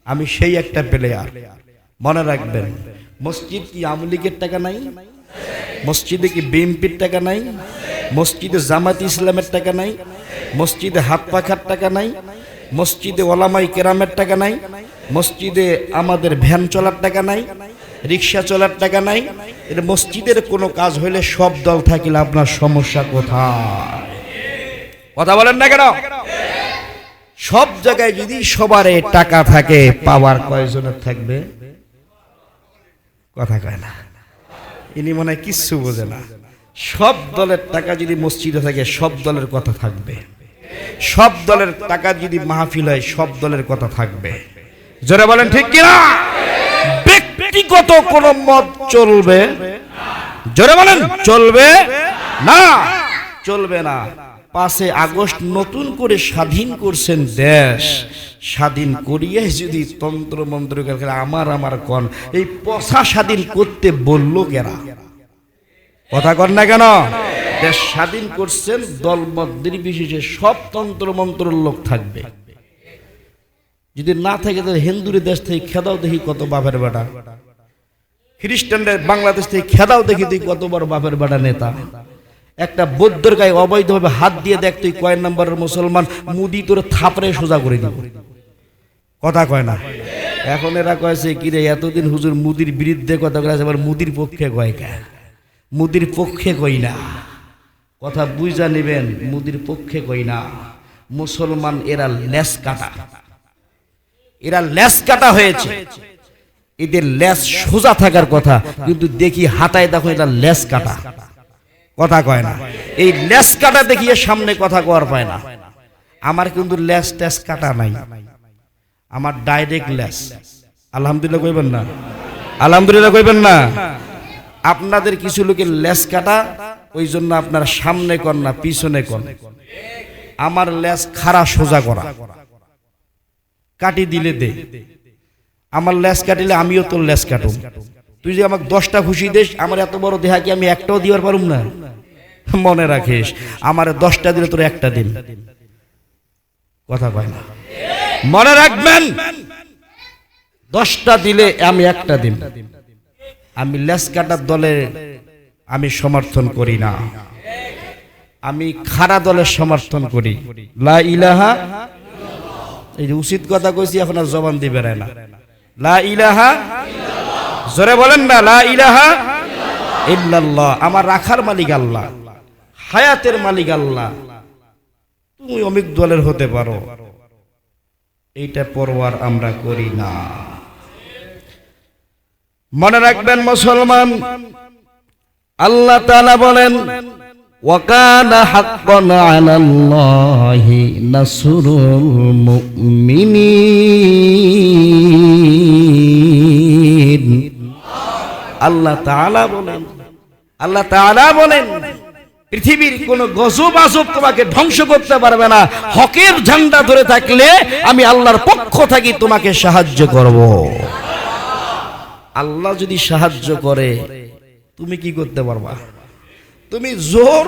আমি সেই একটা প্লেয়ার। মনে রাখবেন, মসজিদ কি আওয়ামী লীগের টাকা নাই? মসজিদে কি বিএনপির টাকা নাই? মসজিদে জামাত ইসলামের টাকা নাই? মসজিদে হাত পাখার টাকা নাই? মসজিদে ওলামাই কেরামের টাকা নাই? মসজিদে আমাদের ভ্যান চলার টাকা নাই? রিক্সা চলার টাকা নাই? এটা মসজিদের কোনো কাজ হইলে সব দল থাকিলে আপনার সমস্যা কোথায়? কথা বলেন না কেন? সব জায়গায় যদি সবারে টাকা থাকে, পাওয়ার কয়জনের থাকবে? কথা কয় না, ইনি মনে হয় কিচ্ছু বোঝে না। সব দলের টাকা যদি মসজিদে থাকে, সব দলের কথা থাকবে। সব দলের টাকা যদি মাহফিল হয়, সব দলের কথা থাকবে। জোরে বলেন ঠিক কিনা? ব্যক্তিগত কোন মত চলবে? জোরে বলেন চলবে না, চলবে না। 5 আগস্ট নতুন করে স্বাধীন করছেন দেশ, স্বাধীন করিয়ে যদি তন্ত্র মন্ত্র আমার কন, এই পশা স্বাধীন করতে বললো কেরা? কথা কন না কেন? দেশ স্বাধীন করছেন, দলমত নির্বিশেষে সব তন্ত্র মন্ত্রের লোক থাকবে। যদি না থাকে তাহলে হিন্দুর দেশ থেকে খেদাও দেখি কত বাপের বেটা, খ্রিস্টানদের বাংলাদেশ থেকে খেদাও দেখি তুই কত বড় বাপের বেটা নেতা। একটা বৌদ্ধর গায়ে অবৈধভাবে হাত দিয়ে দেখ তুই কয় নম্বরের মুসলমান, মুদি তোর থাপড়ে সোজা করে দিব। কথা কয় না? এখন এরা কয়েছে কি রে, এতদিন হুজুর মুদির বিরুদ্ধে কথা কয়েছে, আবার মুদির পক্ষে কয় কে? মুদির পক্ষে কই না, কথা বুঝা নেবেন। মুদির পক্ষে কই না, মুসলমান এরা লেস কাটা, এরা লেস কাটা হয়েছে। এদের লেস সোজা থাকার কথা, কিন্তু দেখি হাতায় দেখো এটা লেস কাটা। কথা কয় না? এই লেস কাটা দেখিয়ে সামনে কথা কওয়ার পায় না। আমার কিন্তু লেস টেস কাটা নাই, আমার ডাইরেক্ট লেস। আলহামদুলিল্লাহ কইবেন না? আলহামদুলিল্লাহ কইবেন না? আপনাদের কিছু লোকের লেস কাটা, ওই জন্য আপনার সামনে কর না পিছনে কর। আমার লেস খাড়া সোজা করা, কাটি দিলে দে। আমার লেস কাটিলে আমিও তোর লেস কাটুম। তুই যে আমাকে 10টা খুশি দিস, আমার এত বড় দেহা কি আমি একটাও দিবার পারুম না? মনে রাখিস, আমার 10টা দিলে তোর একটা দিন। কথা কয় না? মনে রাখবেন, 10টা দিলে আমি একটা দিন। আমি লেস কাটার দলে আমি সমর্থন করি না, আমি খাড়া দলের সমর্থন করি। লা ইলাহা, এই যে উচিত কথা কইছি, এখন আর জবান দিবে না। লা ইলাহা, জোরে বলেন না, লা ইলাহা ইল্লাল্লাহ। আমার রাখার মালিক আল্লাহ, হায়াতের মালিক আল্লাহ। তুমি অমিক দলের হতে পারো, এইটা পরোয়ার আমরা করি না। মনে রাখবেন মুসলমান, আল্লাহ তাআলা বলেন, ওয়াকানা হাক্কান আলাল্লাহি নাসরুল মুমিনিন। আল্লাহ তাআলা বলেন, আল্লাহ তাআলা বলেন, পৃথিবীর কোন গজব আজব তোমাকে ধ্বংস করতে পারবে না। হকের ঝান্ডা ধরে থাকলে আমি আল্লাহর পক্ষ থেকে তোমাকে সাহায্য করব। আল্লাহ যদি সাহায্য করে, তুমি কি করতে পারবা? তুমি জোর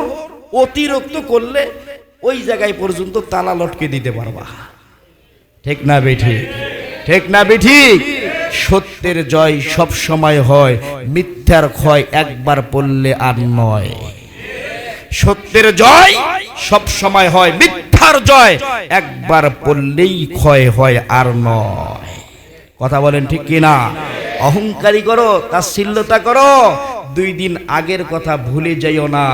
অতিরিক্ত করলে ওই জায়গায় পর্যন্ত তালা লটকে দিতে পারবা। ঠিক না বেঠি? ঠিক না বেঠি? সত্যের জয় সব সময় হয়, মিথ্যার ক্ষয় একবার পড়লে আর নয়। সত্যের জয় সব সময় হয়, মিথ্যার জয় একবার পড়লেই ক্ষয় হয়, আর নয়। কথা বলেন ঠিক কিনা? অহংকারী করো, তাচ্ছিল্যতা করো, 2 দিন আগের কথা ভুলে যাইও না।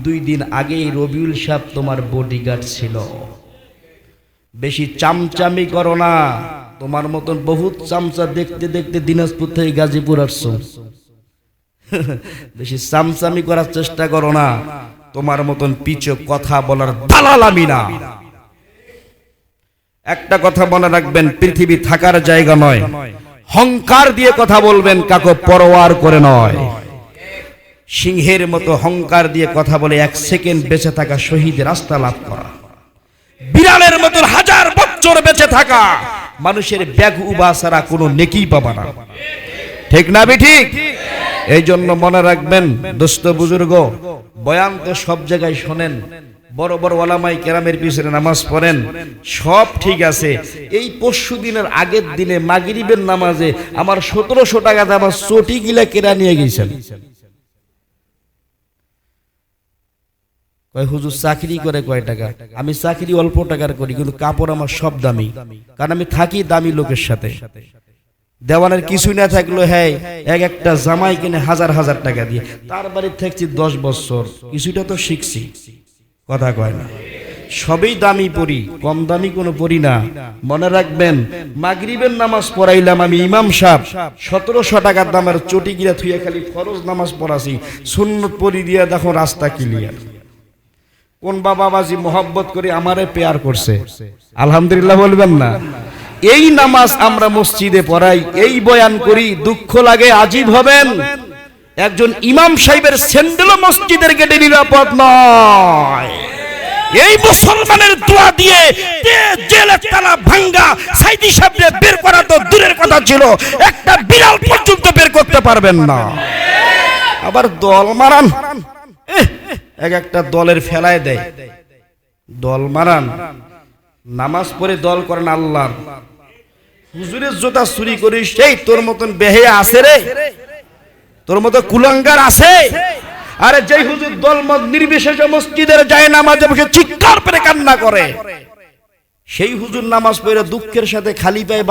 2 দিন আগেই রবিউল সাহেব তোমার বডিগার্ড ছিল। বেশি চামচামি করো না। তোমার মতন বহুত চামচা দেখতে দেখতে দিনাজপুর থেকে গাজীপুর আসছো। বেশি চামচামি করার চেষ্টা করো না। তোমার মতন পিছু কথা বলার দালাল আমি না। একটা কথা মনে রাখবেন, পৃথিবী থাকার জায়গা নয়। হংকার দিয়ে কথা বলবেন, কাকে পরোয়ার করে নয়। সিংহের মতো হংকার দিয়ে কথা বলে 1 সেকেন্ড বেঁচে থাকা শহীদের রাস্তা লাভ করা, বিড়ালের মতো 1000 বছর বেঁচে থাকা মানুষের ব্যাগ উবা ছাড়া কোনো নেকি পাবা না। ঠিক না ঠিক? এই জন্য মনে রাখবেন দোস্ত বুজুর্গ, বয়ান তো সব জায়গায় শোনেন, বড় বড় ওলামায়ে কেরামের পিছনে নামাজ পড়েন, সব ঠিক আছে। এই পরশু দিনের আগের দিনে মাগরিবের নামাজে আমার 1700 টাকা দিয়ে আমার চটি গিলা কেরা নিয়ে গেছেন। কয় হুজুর চাকরি করে কয় টাকা? আমি চাকরি অল্প টাকার করি, কিন্তু কাপড় আমার সব দামি, কারণ আমি থাকি দামি লোকের সাথে। দেওয়ানের কিছুই না থাকলো, হ্যাঁ এক একটা জামাই কিনে হাজার হাজার টাকা দিয়ে, তার বাড়ি থাকছি 10 বছর, কিছুটা তো শিখছি, কথা কয় না। সবই দামি পড়ি, কম দামি কোনো পড়ি না। মনে রাখবেন, মাগরিবের নামাজ পড়াইলাম আমি ইমাম সাহেব, 1700 টাকার দামের চটি গিরা থুয়ে খালি ফরজ নামাজ পড়াছি, সুন্নত পড়ি দিয়া দেখো রাস্তা ক্লিয়ার। কোন বাবাজি মোহাব্বত করে আমারে পেয়ার করছে, আলহামদুলিল্লাহ বলবেন না? এই নামাজ আমরা মসজিদে পড়াই, এই বয়ান করি, দুঃখ লাগে আজীব হবেন, একজন ইমাম সাহেবের স্যান্ডেলও মসজিদের গেটে নিরাপদ নয়। এই মুসলমানের দোয়া দিয়ে জেলের তালা ভাঙ্গা সাইদি সাহেবকে বের করা তো দূরের কথা ছিল, একটা বিড়াল পর্যন্ত বের করতে পারবেন না। আবার দল মারান, এক একটা দলের ফেলায় দেয়, দল মারান, নামাজ পড়ে দল করেন আল্লাহর। হুজুরের জুতা চুরি করিস, সেই তোর মতন বেহেয়া আছে রে, তোর মতো কুলাঙ্গার আছে? আরে যেই হুজুর দলমত নির্বিশেষে মসজিদের যায় নামাজে বসে চিৎকার করে কান্না করে, সেই হুজুর নামাজ পড়ে দুঃখের সাথে খালি পায়ে